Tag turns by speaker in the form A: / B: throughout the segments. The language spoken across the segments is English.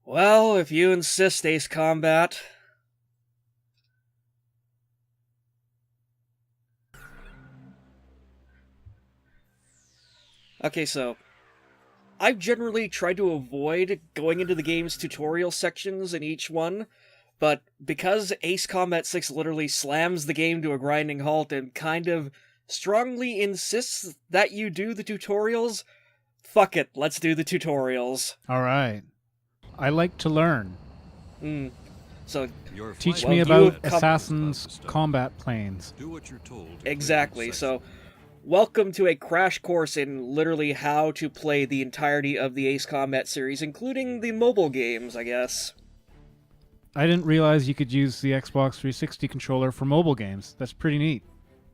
A: Well, if you insist, Ace Combat. Okay, so I've generally tried to avoid going into the game's tutorial sections in each one, but because Ace Combat 6 literally slams the game to a grinding halt and kind of strongly insists that you do the tutorials, fuck it, let's do the tutorials.
B: All right. I like to learn.
A: So
B: Teach
A: Well,
B: me
A: you
B: about
A: come-
B: Assassin's combat planes.
C: Do what you're told.
A: exactly, so welcome to a crash course in literally how to play the entirety of the Ace Combat series, including the mobile games, I guess.
B: I didn't realize you could use the Xbox 360 controller for mobile games. That's pretty neat.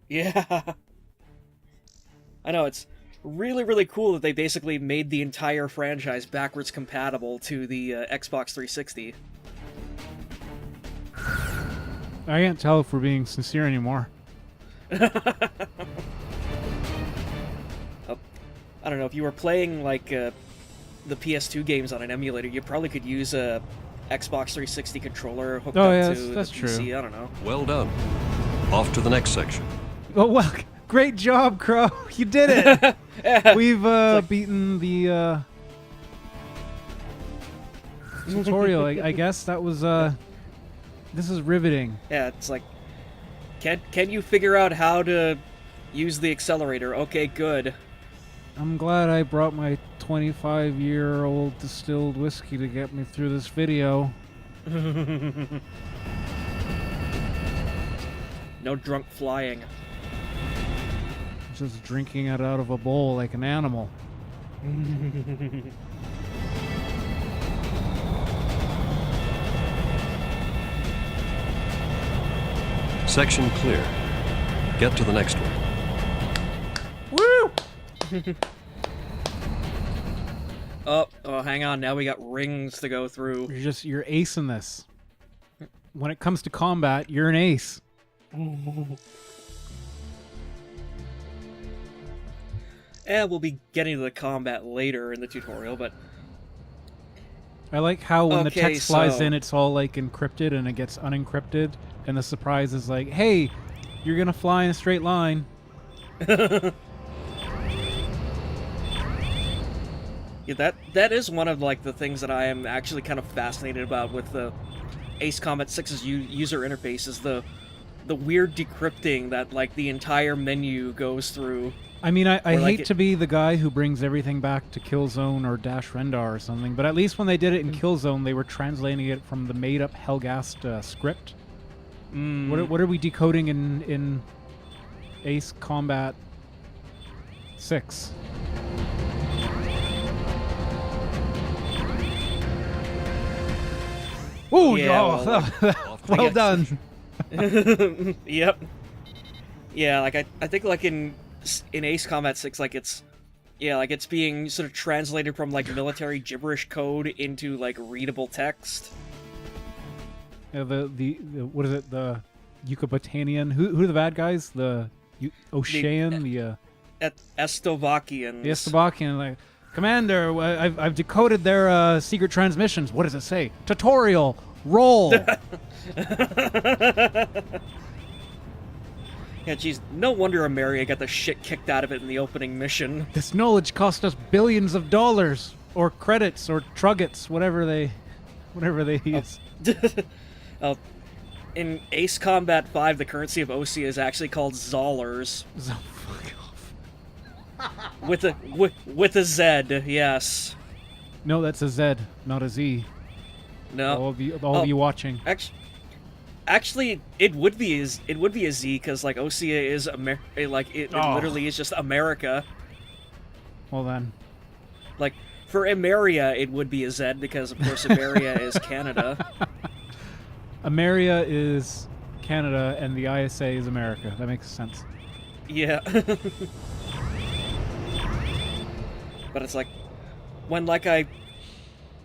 A: Yeah. I know, it's really, really cool that they basically made the entire franchise backwards compatible to the Xbox 360.
B: I can't tell if we're being sincere anymore.
A: I don't know, if you were playing, like, the PS2 games on an emulator, you probably could use a Xbox 360 controller hooked
B: Oh,
A: up
B: yeah,
A: to
B: that's
A: the
B: true.
A: PC, I don't know.
C: Well done. Off to the next section.
B: Oh, well, great job, Crow. You did it. We've beaten the tutorial. I guess that was... This is riveting.
A: Yeah, it's like, can you figure out how to use the accelerator? Okay, good.
B: I'm glad I brought my 25-year-old distilled whiskey to get me through this video.
A: No drunk flying.
B: Just drinking it out of a bowl like an animal.
C: Section clear. Get to the next one.
B: Woo!
A: Oh, hang on. Now we got rings to go through.
B: You're acing this. When it comes to combat, you're an ace.
A: And we'll be getting to the combat later in the tutorial, but
B: I like how when the
A: Okay,
B: text flies
A: so-
B: in, it's all like encrypted and it gets unencrypted, and the surprise is like, hey, you're gonna fly in a straight line.
A: yeah, that is one of like the things that I am actually kind of fascinated about with the Ace Combat 6's user interface is the weird decrypting that like the entire menu goes through.
B: I mean, I
A: Or like
B: hate
A: it-
B: to be the guy who brings everything back to Killzone or Dash Rendar or something, but at least when they did it in Killzone, they were translating it from the made-up Helghast script. What are we decoding in Ace Combat 6? Ooh,
A: Yeah,
B: oh,
C: Off to
B: well
A: guess-
B: done.
A: Yep. Yeah, like I think like in Ace Combat 6, like it's being sort of translated from like military gibberish code into like readable text.
B: Yeah, the what is it? The Yucatanian. Who are the bad guys? The Ocean. The
A: Estovakians.
B: The Estebakian, like, Commander, I've decoded their secret transmissions. What does it say? Tutorial. Roll.
A: Yeah, geez, no wonder Emmeria got the shit kicked out of it in the opening mission.
B: This knowledge cost us billions of dollars, or credits, or truggets, whatever they use.
A: Oh, in Ace Combat 5, the currency of Osea is actually called Zollars.
B: So fuck off.
A: With a Z, yes.
B: No, that's a Z, not a Z.
A: No.
B: All of you watching.
A: Actually, it would be a Z because like Osea is it
B: Oh.
A: literally is just America.
B: Well then,
A: Like for Emmeria, it would be a Z because of course Emmeria is Canada.
B: Emmeria is Canada and the ISA is America. That makes sense.
A: Yeah. But it's like when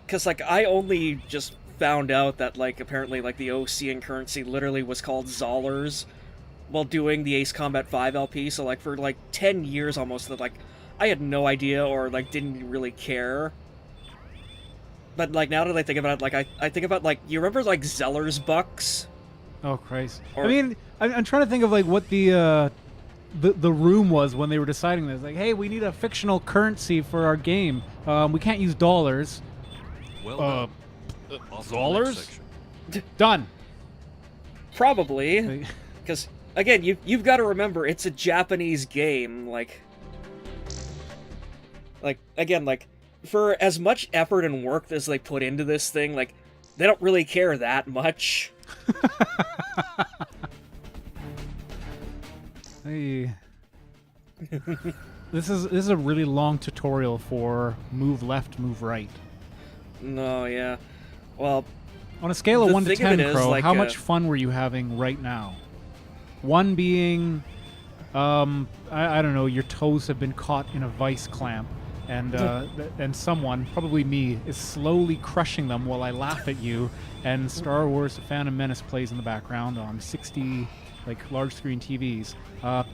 A: because I only just found out that like apparently like the Ocean currency literally was called Zollars while doing the Ace Combat 5 LP, so like for like 10 years almost that like I had no idea or like didn't really care. But like now that I think about it, like I think about like you remember like Zeller's bucks?
B: Oh Christ!
A: Or-
B: I mean, I'm trying to think of like what the room was when they were deciding this. Like, hey, we need a fictional currency for our game. We can't use dollars.
C: Well done. Off to the
B: dollars?
C: next section.
B: Done.
A: Probably, because again, you've got to remember it's a Japanese game. Like again, like for as much effort and work as they put into this thing, like they don't really care that much.
B: Hey. This is a really long tutorial for move left, move right.
A: No, yeah. Well,
B: On a scale of
A: The
B: 1 to
A: thing of
B: 10,
A: it is,
B: Crow,
A: like,
B: how much fun were you having right now? 1 being, I don't know, your toes have been caught in a vice clamp, and someone, probably me, is slowly crushing them while I laugh at you, and Star Wars: The Phantom Menace plays in the background on 60, like, large screen TVs.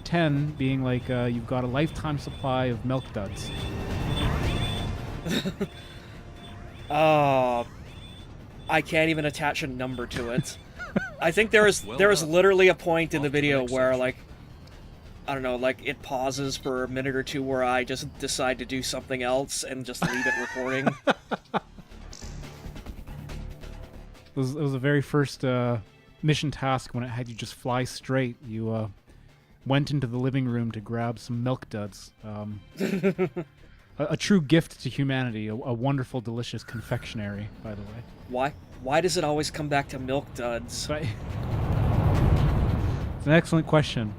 B: 10 being like, you've got a lifetime supply of Milk Duds.
A: I can't even attach a number to it. I think there is
C: Well
A: there is
C: done.
A: literally a point in
C: Off
A: the
C: to the
A: video
C: next
A: where
C: section.
A: like I don't know, like it pauses for a minute or two where I just decide to do something else and just leave it recording.
B: It was the very first mission task when it had you just fly straight. You went into the living room to grab some Milk Duds. A true gift to humanity. A wonderful, delicious confectionery, by the way.
A: Why does it always come back to Milk Duds?
B: But it's an excellent question.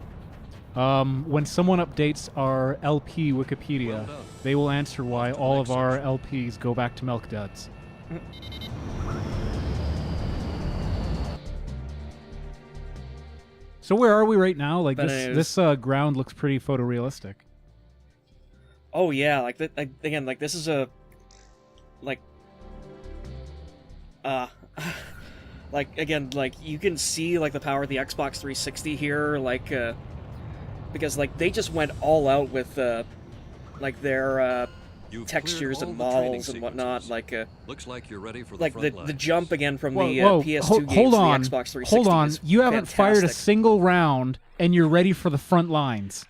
B: When someone updates our LP Wikipedia,
C: Well done.
B: they will answer why
C: to the
B: all of
C: next
B: our
C: section.
B: LPs go back to Milk Duds. So where are we right now? Like
A: But
B: this ground looks pretty photorealistic.
A: Oh yeah, like again, like this is a like like again, like you can see like the power of the Xbox 360 here, like because like they just went all out with like their
C: You've
A: textures
C: cleared
A: and
C: all the training
A: models and whatnot,
C: sequences.
A: like
C: Looks like you're ready for the
A: like
C: front
A: the
C: lines.
A: jump again from
B: Whoa,
A: the
B: whoa,
A: PS2 games
B: hold
A: to
B: on,
A: the Xbox 360.
B: hold on.
A: is
B: You haven't fired a
A: fantastic.
B: single round, and you're ready for the front lines.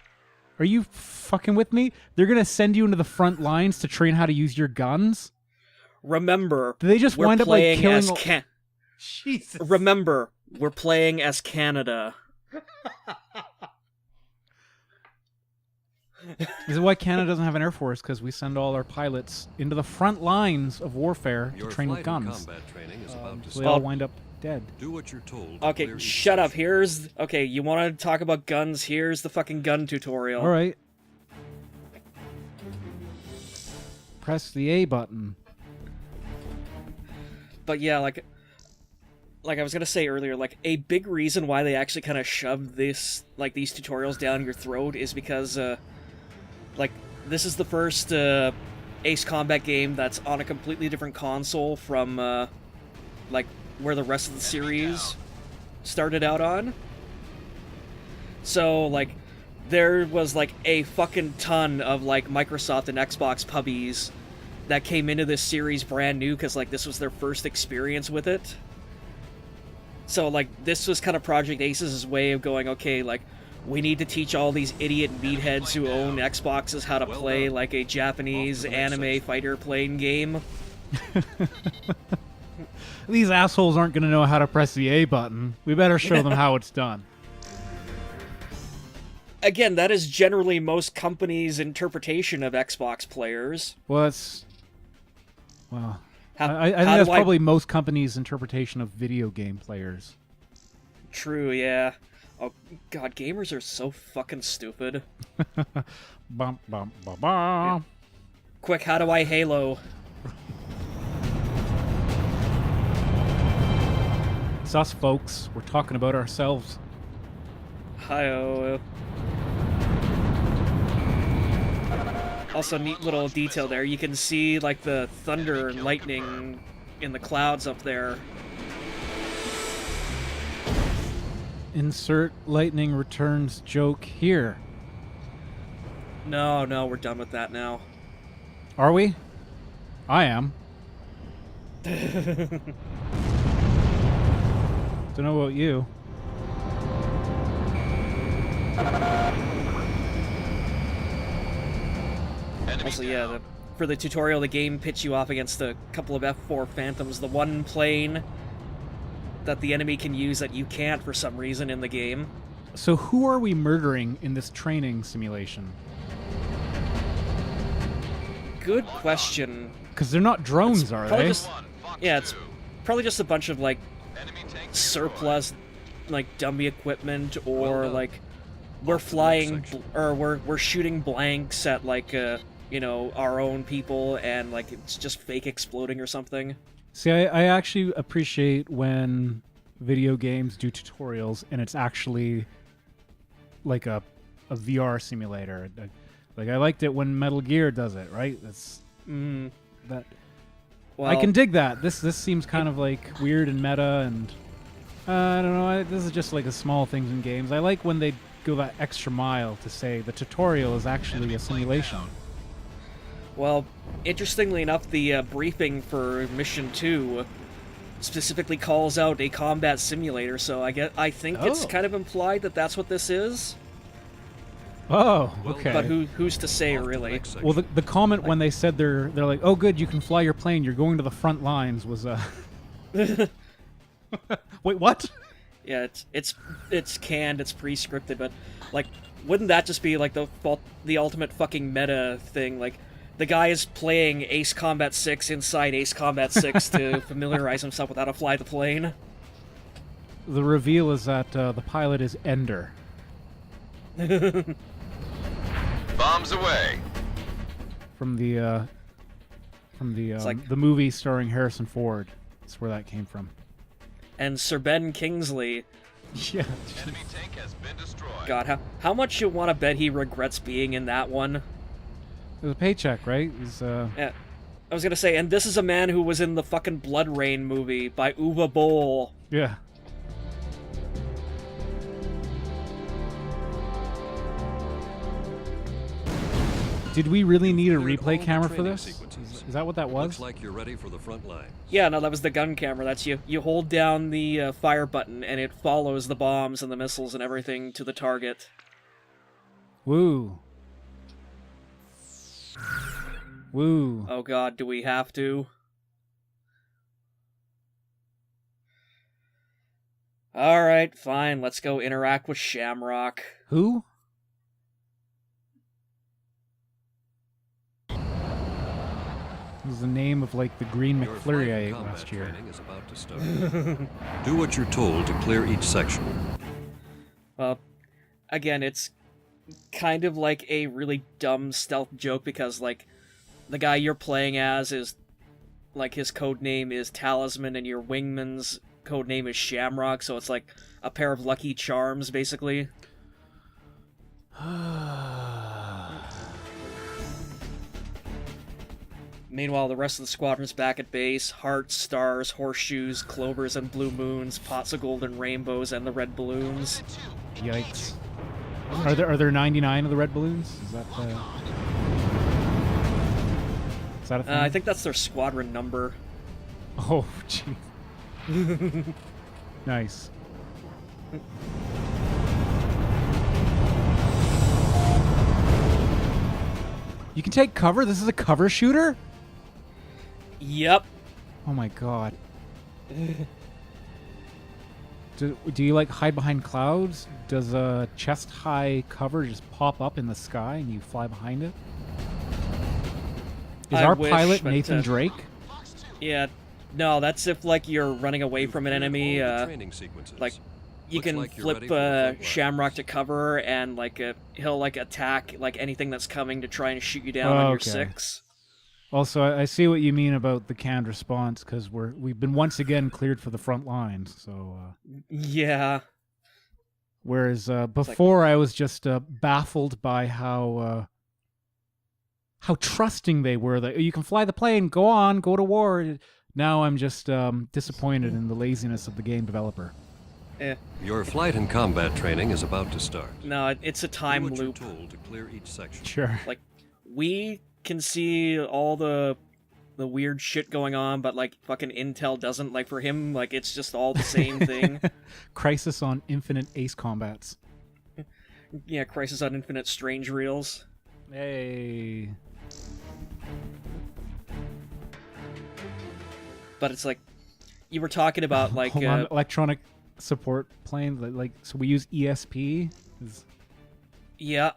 B: Are you fucking with me? They're gonna send you into the front lines to train how to use your guns.
A: Remember,
B: Do they just
A: we're
B: wind up like
A: playing
B: killing?
A: as
B: all- Jesus.
A: Remember, we're playing as Canada.
B: This is why Canada doesn't have an air force, because we send all our pilots into the front lines of warfare
C: Your
B: to train with
C: flight and
B: guns.
C: combat training is about to
B: So they
C: start.
B: all wind up dead.
C: Do what you're told. to
A: Okay,
C: clear each
A: shut up.
C: section.
A: Okay, you want to talk about guns? Here's the fucking gun tutorial.
B: All right. Press the A button.
A: But yeah, like I was gonna say earlier, like a big reason why they actually kind of shoved these tutorials down your throat is because like this is the first Ace Combat game that's on a completely different console from like where the rest of the series started out on. So like there was like a fucking ton of like Microsoft and Xbox puppies that came into this series brand new because like this was their first experience with it. So like this was kind of Project Ace's way of going, okay, like we need to teach all these idiot meatheads who own Xboxes how to
C: Well
A: play
C: done.
A: like a Japanese
C: Off to the next
A: anime
C: section.
A: fighter plane game.
B: These assholes aren't going to know how to press the A button. We better show them how it's done.
A: Again, that is generally most companies' interpretation of Xbox players.
B: Well, that's... Well...
A: How,
B: I think
A: how
B: that's
A: do
B: probably most companies' interpretation of video game players.
A: True, yeah. Oh god, gamers are so fucking stupid.
B: Bum, bum, bum, bum.
A: Quick, how do I Halo?
B: It's us, folks. We're talking about ourselves.
A: Hi-oh. Also, neat little detail there. You can see, like, the thunder and lightning in the clouds up there.
B: Insert lightning returns joke here.
A: No, we're done with that now.
B: Are we? I am. Don't know about you.
A: Also, yeah, for the tutorial, the game pits you off against a couple of F4 Phantoms, the one plane that the enemy can use that you can't for some reason in the game.
B: So who are we murdering in this training simulation?
A: Good question.
B: Because they're not drones, are
A: Probably
B: they?
A: just, yeah, it's probably just a bunch of, like, surplus, like, dummy equipment, or, like, we're flying, or we're shooting blanks at, like, you know, our own people, and, like, it's just fake exploding or something.
B: See, I actually appreciate when video games do tutorials and it's actually like a VR simulator. Like, I liked it when Metal Gear does it, right? That's that.
A: Well,
B: I can dig that. This seems kind of like weird and meta, and I don't know. This is just like the small things in games. I like when they go that extra mile to say the tutorial is actually a simulation.
A: Well, interestingly enough, the briefing for Mission 2 specifically calls out a combat simulator, so I think it's kind of implied that that's what this is.
B: Oh, okay.
A: But who's to say, really?
B: Well, the comment when they said they're like, oh, good, you can fly your plane, you're going to the front lines was Wait, what?
A: Yeah, it's canned, it's pre-scripted, but like, wouldn't that just be like the ultimate fucking meta thing? Like, the guy is playing Ace Combat 6 inside Ace Combat 6 to familiarize himself with how to fly the plane.
B: The reveal is that the pilot is Ender.
D: Bombs away.
B: From the
A: like,
B: the movie starring Harrison Ford. That's where that came from.
A: And Sir Ben Kingsley.
B: Yeah.
D: Enemy tank has been destroyed.
A: God, how much you want to bet he regrets being in that one?
B: It was a paycheck, right?
A: Yeah. I was gonna say, and this is a man who was in the fucking Blood Rain movie by Uwe Boll.
B: Yeah. Did we really need a replay camera for this? Is that what that was?
C: Looks like you're ready for the front line.
A: Yeah, no, that was the gun camera. That's you. You hold down the fire button, and it follows the bombs and the missiles and everything to the target.
B: Woo. Woo.
A: Oh god, do we have to? Alright, fine, let's go interact with Shamrock.
B: Who? This is the name of, like, the green
C: Your
B: McFlurry I
C: flight
B: ate
C: combat
B: last year.
C: training is about to start. Do what you're told to clear each section.
A: Well, again, it's kind of like a really dumb stealth joke because, like, the guy you're playing as is, like, his code name is Talisman and your wingman's code name is Shamrock, so it's like a pair of Lucky Charms, basically. Meanwhile, the rest of the squadron's back at base. Hearts, stars, horseshoes, clovers and blue moons, pots of golden rainbows, and the red balloons.
B: Yikes. Are there 99 of the red balloons? Is that a thing?
A: I think that's their squadron number.
B: Oh, gee. Nice. You can take cover? This is a cover shooter?
A: Yep.
B: Oh my god. Do you, like, hide behind clouds? Does a chest-high cover just pop up in the sky and you fly behind it? Is our pilot
A: but,
B: Nathan Drake?
A: Yeah. No, that's if, like, you're running away from an enemy,
C: Training sequences.
A: like, you
C: Looks
A: can
C: like you're ready
A: flip
C: for the front line.
A: Shamrock to cover, and, like, he'll, like, attack, like, anything that's coming to try and shoot you down on your
B: Okay.
A: 6.
B: Also, I see what you mean about the canned response, because we've been once again cleared for the front lines. So,
A: Yeah.
B: whereas before I was just baffled by how trusting they were. That you can fly the plane, go on, go to war. Now I'm just disappointed in the laziness of the game developer.
C: Your flight and combat training is about to start.
A: No, it's a time
C: Do what
A: loop.
C: you're told to clear each section.
B: Sure.
A: Like, we can see all the the weird shit going on, but like fucking Intel doesn't. Like for him, like it's just all the same thing.
B: Crisis on Infinite Ace Combats.
A: Yeah, Crisis on Infinite Strange Reels.
B: Hey.
A: But it's like you were talking about, like
B: Hold on, electronic support plane. Like, so we use ESP.
A: yeah,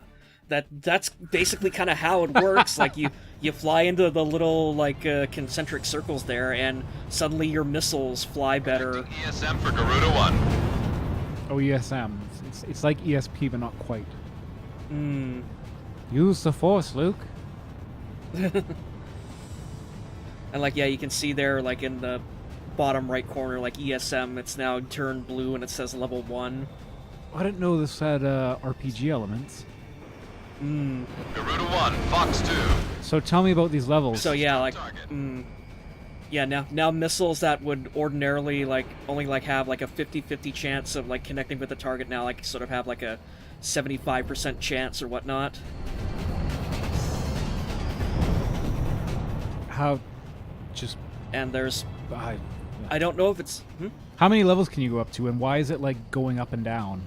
A: that's basically kind of how it works. Like you fly into the little like concentric circles there, and suddenly your missiles fly better.
D: ESM for Garuda 1.
B: Oh, ESM. It's like ESP, but not quite.
A: Hmm.
B: Use the Force, Luke.
A: And like, yeah, you can see there, like in the bottom right corner, like ESM, it's now turned blue and it says level 1.
B: I didn't know this had RPG elements.
A: Hmm.
D: Garuda 1, Fox 2.
B: So tell me about these levels.
A: So yeah, like,
D: Target.
A: yeah, now missiles that would ordinarily like only like have like a 50-50 chance of like connecting with the target now like sort of have like a 75% chance or whatnot.
B: How? Just
A: And there's
B: I
A: I don't know if it's
B: How many levels can you go up to, and why is it like going up and down?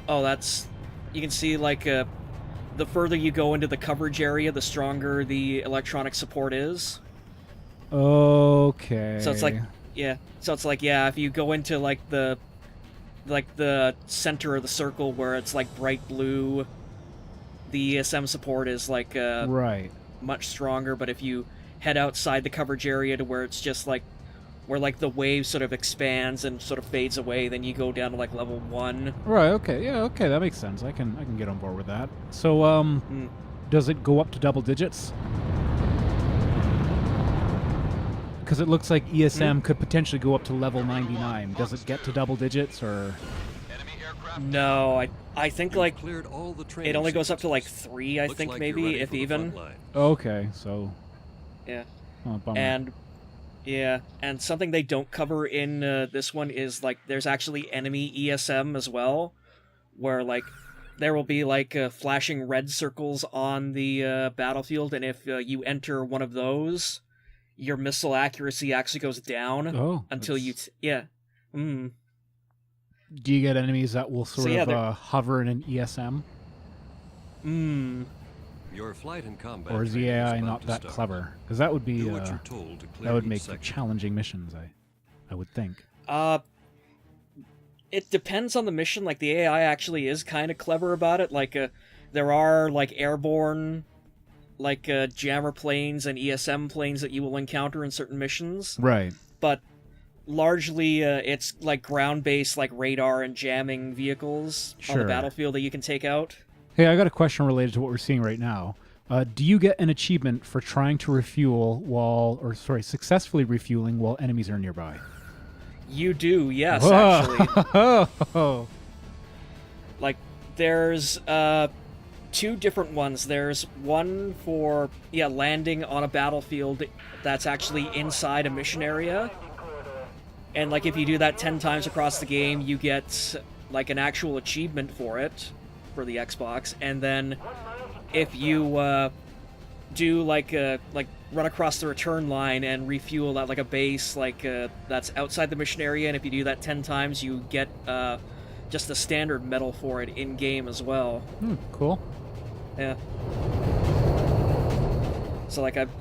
A: oh, that's you can see like the further you go into the coverage area, the stronger the electronic support is.
B: Okay.
A: So it's like yeah. So it's like yeah, if you go into like the center of the circle where it's like bright blue, the ESM support is like
B: right.
A: much stronger, but if you head outside the coverage area to where it's just like where like the wave sort of expands and sort of fades away, then you go down to like level 1.
B: Right. Okay. Yeah. Okay. That makes sense. I can get on board with that. So does it go up to double digits? Because it looks like ESM could potentially go up to level 99. Does it get to double digits or?
D: Enemy aircraft.
A: No, I think like
C: Cleared all the training
A: it only goes up to like
C: sequences.
A: 3, I
C: Looks
A: think
C: like
A: maybe,
C: you're ready
A: if
C: for the
A: even.
C: front line.
B: Okay. So.
A: Yeah.
B: Oh, bummer.
A: And yeah, and something they don't cover in this one is like there's actually enemy ESM as well, where like there will be like flashing red circles on the battlefield, and if you enter one of those, your missile accuracy actually goes down until you yeah.
B: Do you get enemies that will sort of hover in an ESM?
C: Your flight and combat
B: Or is the
C: training
B: AI
C: about
B: not
C: to
B: that
C: start.
B: clever? Because that would be
C: Do what you're told to clear
B: that would
C: each
B: make for
C: section.
B: challenging missions. I would think.
A: It depends on the mission. Like the AI actually is kind of clever about it. Like there are like airborne like jammer planes and ESM planes that you will encounter in certain missions,
B: Right.
A: but largely it's like ground-based like radar and jamming vehicles on the
B: Sure.
A: battlefield that you can take out.
B: Hey, I got a question related to what we're seeing right now. Do you get an achievement for trying to successfully refueling while enemies are nearby?
A: You do, yes,
B: Whoa.
A: actually. Like there's 2 different ones. There's one for landing on a battlefield that's actually inside a mission area. And like if you do that 10 times across the game, you get like an actual achievement for it for the Xbox. And then if you do like run across the return line and refuel at like a base that's outside the mission area, and if you do that 10 times, you get just a standard medal for it in game as well.
B: Cool.
A: Yeah. So like I've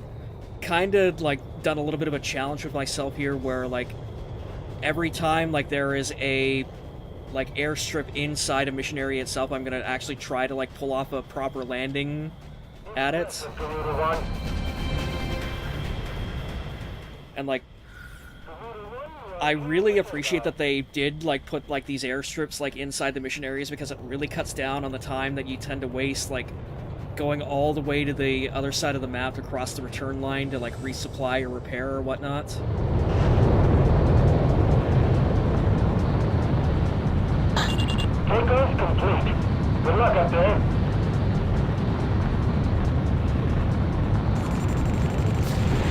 A: kind of like done a little bit of a challenge with myself here, where like every time like there is a like airstrip inside a mission area itself, I'm gonna actually try to like pull off a proper landing at it. And like I really appreciate that they did like put like these airstrips like inside the mission areas, because it really cuts down on the time that you tend to waste like going all the way to the other side of the map to cross the return line to like resupply or repair or whatnot.
E: Takeoff complete. Good luck up there.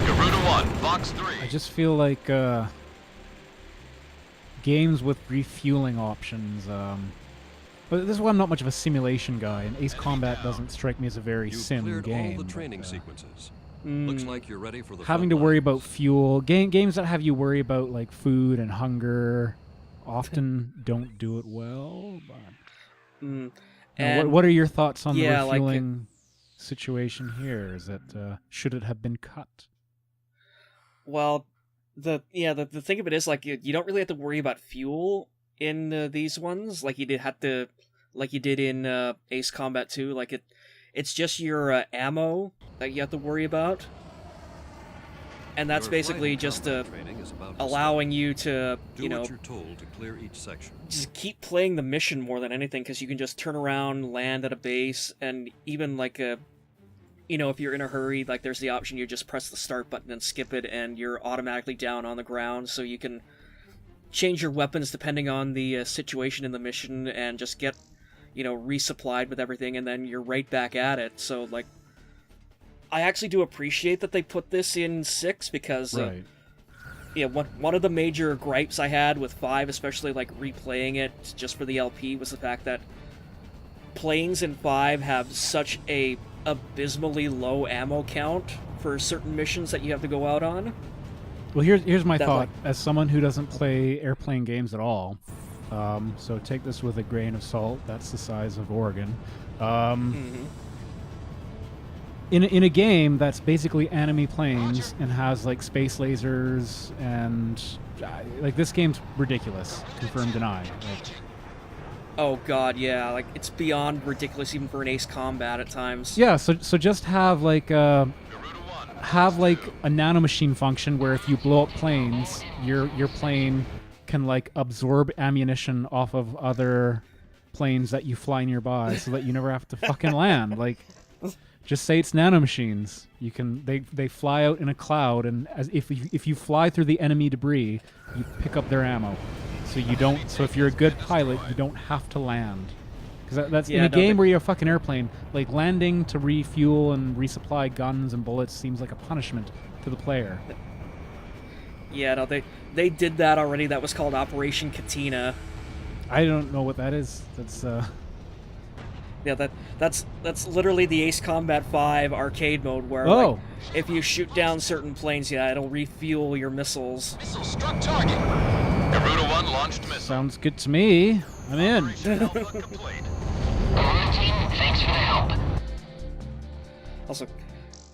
D: Garuda 1, Fox 3.
B: I just feel like games with refueling options. But this is why I'm not much of a simulation guy, and Ace Combat doesn't strike me as a very
C: You've
B: sim
C: cleared
B: game.
C: all the training
B: but,
C: sequences. Looks like you're ready for the
B: having
C: front
B: to worry
C: lines.
B: about fuel. Games that have you worry about like food and hunger often don't do it well. But
A: Mm.
B: now,
A: And
B: what are your thoughts on
A: yeah,
B: the
A: like,
B: refueling situation here? Is it should it have been cut?
A: well, the thing of it is, like, you don't really have to worry about fuel in these ones, like you did in Ace Combat 2. Like it's just your ammo that you have to worry about, and that's
C: Your
A: basically
C: flight and
A: just
C: combat training is about to
A: allowing
C: start.
A: you to
C: Do what you're told to clear each section.
A: just keep playing the mission more than anything, because you can just turn around, land at a base, and even like if you're in a hurry, like there's the option you just press the start button and skip it, and you're automatically down on the ground, so you can change your weapons depending on the situation in the mission, and just get resupplied with everything, and then you're right back at it. So like, I actually do appreciate that they put this in 6, because
B: Right.
A: one of the major gripes I had with 5, especially like replaying it just for the LP, was the fact that planes in 5 have such a abysmally low ammo count for certain missions that you have to go out on.
B: Well, here's my
A: That,
B: thought
A: like-
B: as someone who doesn't play airplane games at all. So take this with a grain of salt. That's the size of Oregon.
A: Mm-hmm.
B: In a game that's basically enemy planes and has like space lasers and like this game's ridiculous. Confirm, deny. Like,
A: Oh god, yeah, like it's beyond ridiculous even for an Ace Combat at times.
B: yeah. So just have like
D: Garuda 1,
B: a nanomachine function where if you blow up planes, your plane can like absorb ammunition off of other planes that you fly nearby, so that you never have to fucking land. Like, just say it's nanomachines. You can they fly out in a cloud, and as if you fly through the enemy debris, you pick up their ammo. So you don't. So if you're a good pilot, you don't have to land. Because that's in
A: Yeah,
B: a
A: no,
B: game
A: they-
B: where you're a fucking airplane. Like landing to refuel and resupply guns and bullets seems like a punishment to the player.
A: Yeah, no, they did that already. That was called Operation Katina.
B: I don't know what that is. That's
A: Yeah, that's literally the Ace Combat 5 arcade mode where
B: Oh.
A: like, if you shoot down certain planes, yeah, it'll refuel your missiles.
D: missile struck target. Garuda 1 launched missile.
B: sounds good to me. I'm in.
D: Operation Alpha complete.
E: Garuda team, thanks for the help.
A: Also,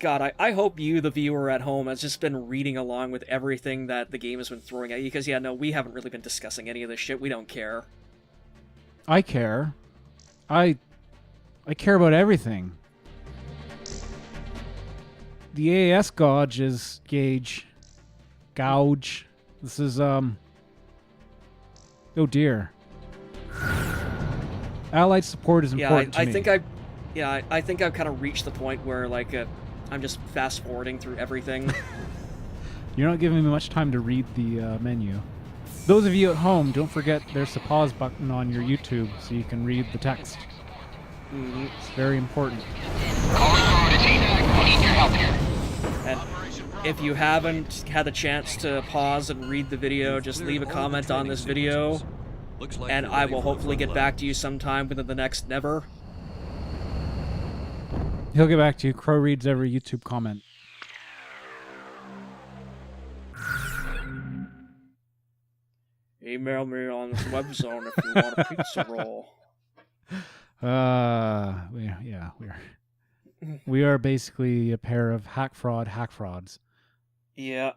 A: God, I hope you, the viewer at home, has just been reading along with everything that the game has been throwing at you, because, yeah, no, we haven't really been discussing any of this shit. We don't care.
B: I care. I care about everything. The AAS gauge is gouge. This is oh dear. Allied support is
A: Yeah,
B: important to
A: I
B: me.
A: think I think I've kind of reached the point where, like, I'm just fast-forwarding through everything.
B: You're not giving me much time to read the menu. Those of you at home, don't forget there's a pause button on your YouTube so you can read the text.
A: Mhm.
B: It's very important.
E: Calling Garuda team, we need your help here.
A: And if you haven't had the chance to pause and read the video, just leave a comment on this video,
C: Looks like
A: and
C: you're
A: I
C: ready
A: will
C: for the
A: hopefully
C: front
A: get back
C: lines.
A: to you sometime within the next never.
B: He'll get back to you. Crow reads every YouTube comment.
A: Email me on this web zone if you want a pizza roll.
B: We are basically a pair of hack frauds.
A: Yeah,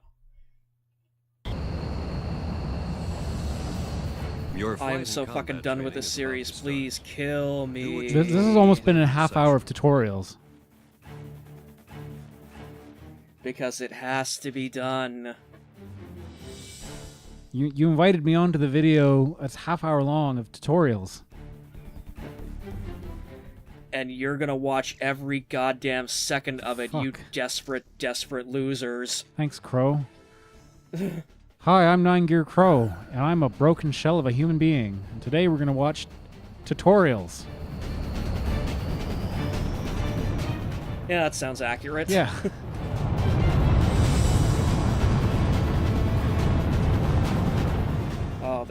C: Your
A: I
C: flight
A: am
C: and
A: so
C: combat
A: fucking done with
C: training
A: this
C: is about
A: series.
C: to start.
A: Please kill me.
B: This has almost been a half hour of tutorials.
A: Because it has to be done.
B: You invited me onto the video that's half hour long of tutorials.
A: And you're gonna watch every goddamn second of it, you
B: Fuck.
A: desperate losers.
B: Thanks, Crow. Hi, I'm 9 Gear Crow, and I'm a broken shell of a human being. And today we're gonna watch tutorials.
A: Yeah, that sounds accurate.
B: Yeah.
A: Oh,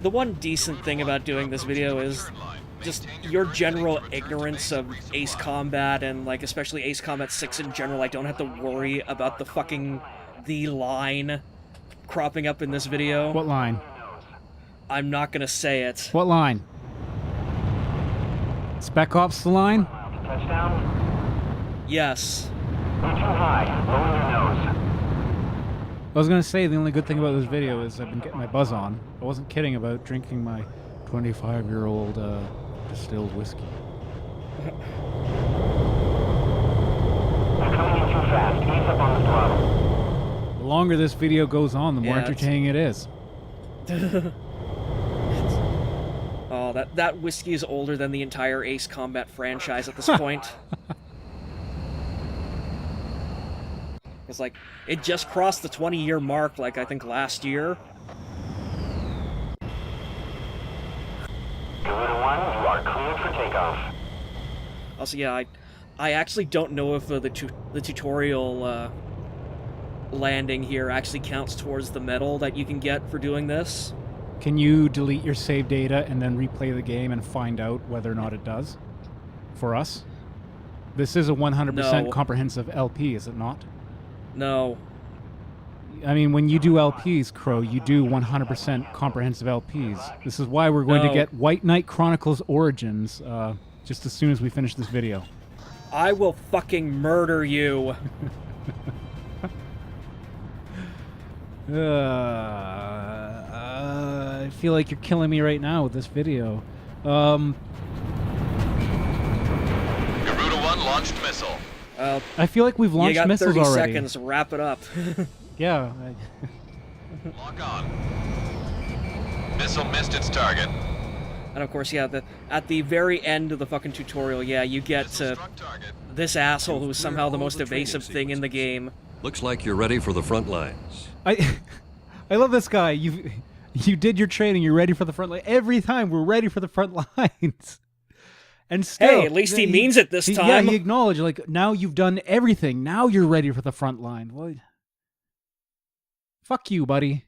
A: the one decent thing about doing this video is just your general ignorance of Ace Combat and, like, especially Ace Combat 6 in general. I don't have to worry about the line cropping up in this video.
B: What line?
A: I'm not gonna say it.
B: What line? Spec Ops the line?
E: Touchdown.
A: Yes.
E: You're too high. Lower your nose.
B: I was going to say the only good thing about this video is I've been getting my buzz on. I wasn't kidding about drinking my 25-year-old distilled whiskey.
E: You're coming in too fast. Ease up on the throttle.
B: The longer this video goes on, the more
A: Yeah,
B: entertaining it is.
A: Oh, that whiskey is older than the entire Ace Combat franchise at this point. It's like, it just crossed the 20-year mark, like, I think last year.
E: Garuda 1, you are cleared for takeoff.
A: Also, yeah, I actually don't know if the tutorial landing here actually counts towards the medal that you can get for doing this.
B: Can you delete your save data and then replay the game and find out whether or not it does? For us? This is a 100%
A: No.
B: comprehensive LP, is it not?
A: No.
B: I mean, when you do LPs, Crow, you do 100% comprehensive LPs. This is why we're going to
A: No.
B: get White Knight Chronicles Origins just as soon as we finish this video.
A: I will fucking murder you.
B: I feel like you're killing me right now with this video.
D: Garuda 1 launched missile.
B: I feel like we've
A: You
B: launched
A: got
B: missiles
A: 30
B: already.
A: seconds. Wrap it up.
B: Yeah.
D: Lock on. Missile missed its target.
A: And of course, yeah, at the very end of the fucking tutorial, yeah, you get
D: Missile struck target.
A: this asshole who's somehow the
C: all
A: most
C: the training
A: evasive thing in the game.
C: Looks like you're ready for the front lines.
B: I love this guy. You did your training. You're ready for the front line. Every time we're ready for the front lines. And still,
A: Hey, at least he means it this time.
B: Yeah, he acknowledged, like, now you've done everything. Now you're ready for the front line. Well, fuck you, buddy.